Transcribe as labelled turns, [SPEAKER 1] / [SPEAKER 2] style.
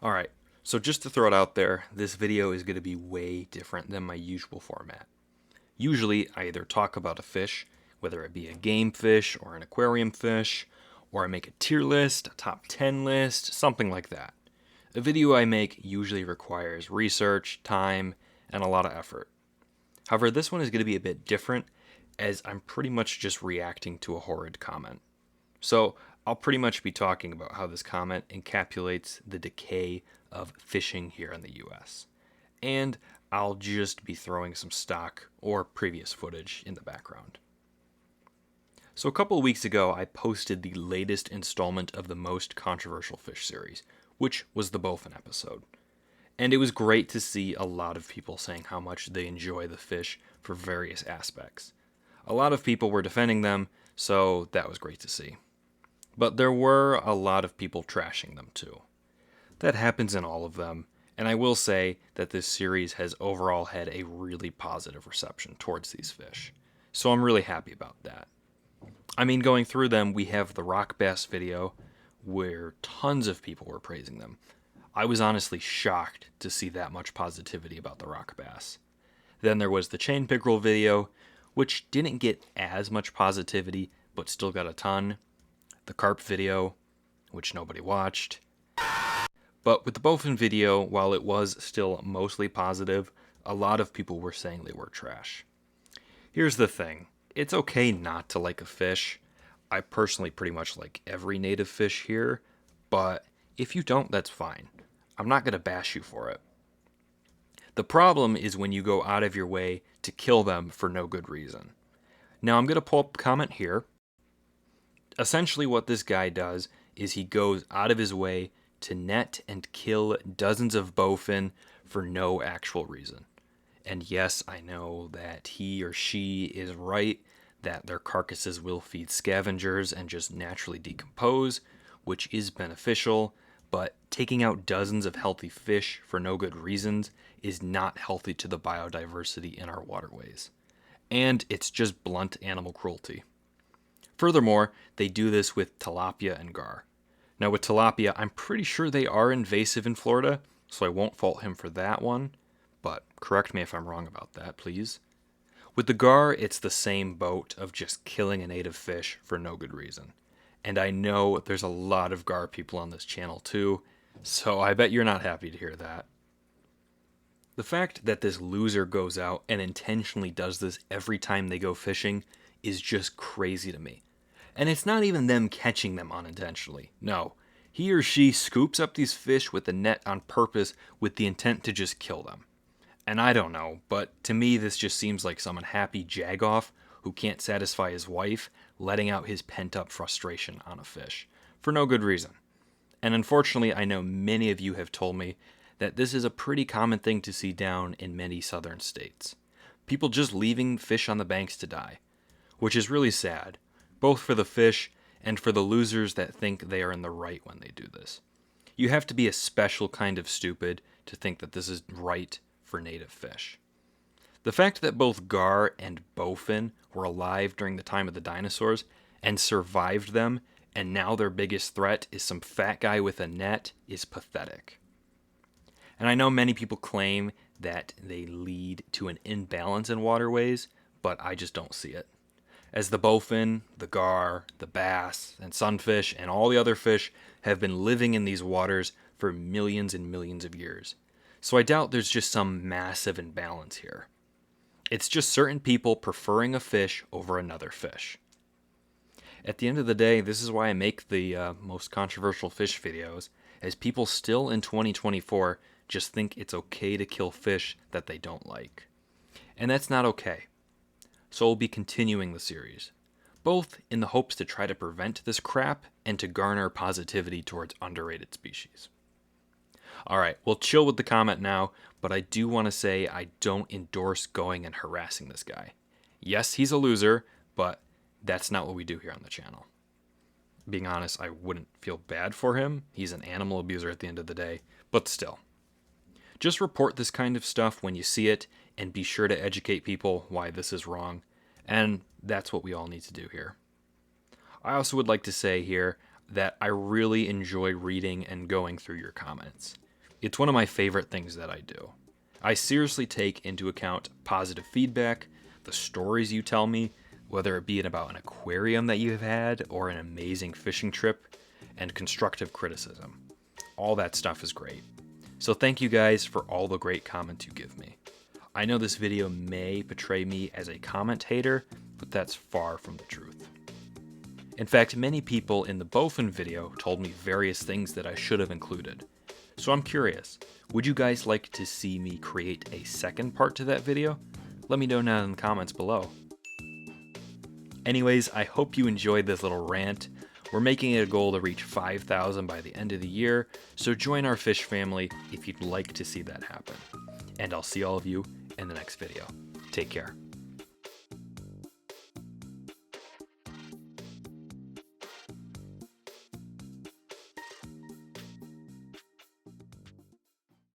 [SPEAKER 1] Alright, so just to throw it out there, this video is going to be way different than my usual format. Usually, I either talk about a fish, whether it be a game fish or an aquarium fish, or I make a tier list, a top 10 list, something like that. A video I make usually requires research, time, and a lot of effort. However, this one is going to be a bit different as I'm pretty much just reacting to a horrid comment. So I'll pretty much be talking about how this comment encapsulates the decay of fishing here in the US. And I'll just be throwing some stock or previous footage in the background. So a couple of weeks ago, I posted the latest installment of the most controversial fish series, which was the bowfin episode. And it was great to see a lot of people saying how much they enjoy the fish for various aspects. A lot of people were defending them, so that was great to see. But there were a lot of people trashing them too. That happens in all of them, and I will say that this series has overall had a really positive reception towards these fish. So I'm really happy about that. I mean, going through them, we have the rock bass video where tons of people were praising them. I was honestly shocked to see that much positivity about the rock bass. Then there was the chain pickerel video, which didn't get as much positivity, but still got a ton. The carp video, which nobody watched. But with the bowfin video, while it was still mostly positive, a lot of people were saying they were trash. Here's the thing. It's okay not to like a fish. I personally pretty much like every native fish here, but if you don't, that's fine. I'm not going to bash you for it. The problem is when you go out of your way to kill them for no good reason. Now I'm going to pull up a comment here. Essentially what this guy does is he goes out of his way to net and kill dozens of bowfin for no actual reason. And yes, I know that he or she is right, that their carcasses will feed scavengers and just naturally decompose, which is beneficial, but taking out dozens of healthy fish for no good reasons is not healthy to the biodiversity in our waterways. And it's just blunt animal cruelty. Furthermore, they do this with tilapia and gar. Now with tilapia, I'm pretty sure they are invasive in Florida, so I won't fault him for that one, but correct me if I'm wrong about that, please. With the gar, it's the same boat of just killing a native fish for no good reason. And I know there's a lot of gar people on this channel too, so I bet you're not happy to hear that. The fact that this loser goes out and intentionally does this every time they go fishing is just crazy to me. And it's not even them catching them unintentionally. No, he or she scoops up these fish with the net on purpose with the intent to just kill them. And I don't know, but to me this just seems like some unhappy jagoff who can't satisfy his wife letting out his pent-up frustration on a fish for no good reason. And unfortunately, I know many of you have told me that this is a pretty common thing to see down in many southern states. People just leaving fish on the banks to die, which is really sad, both for the fish and for the losers that think they are in the right when they do this. You have to be a special kind of stupid to think that this is right for native fish. The fact that both gar and bowfin were alive during the time of the dinosaurs and survived them, and now their biggest threat is some fat guy with a net, is pathetic. And I know many people claim that they lead to an imbalance in waterways, but I just don't see it. As the bowfin, the gar, the bass, and sunfish, and all the other fish have been living in these waters for millions and millions of years. So I doubt there's just some massive imbalance here. It's just certain people preferring a fish over another fish. At the end of the day, this is why I make the most controversial fish videos, as people still in 2024 just think it's okay to kill fish that they don't like. And that's not okay. So we'll be continuing the series, both in the hopes to try to prevent this crap and to garner positivity towards underrated species. Alright, we'll chill with the comment now, but I do want to say I don't endorse going and harassing this guy. Yes, he's a loser, but that's not what we do here on the channel. Being honest, I wouldn't feel bad for him. He's an animal abuser at the end of the day, but still. Just report this kind of stuff when you see it, and be sure to educate people why this is wrong, and that's what we all need to do here. I also would like to say here that I really enjoy reading and going through your comments. It's one of my favorite things that I do. I seriously take into account positive feedback, the stories you tell me, whether it be about an aquarium that you have had or an amazing fishing trip, and constructive criticism. All that stuff is great. So thank you guys for all the great comments you give me. I know this video may portray me as a comment hater, but that's far from the truth. In fact, many people in the Bowfin video told me various things that I should have included. So I'm curious, would you guys like to see me create a second part to that video? Let me know down in the comments below. Anyways, I hope you enjoyed this little rant. We're making it a goal to reach 5,000 by the end of the year, so join our fish family if you'd like to see that happen. And I'll see all of you in the next video. Take care.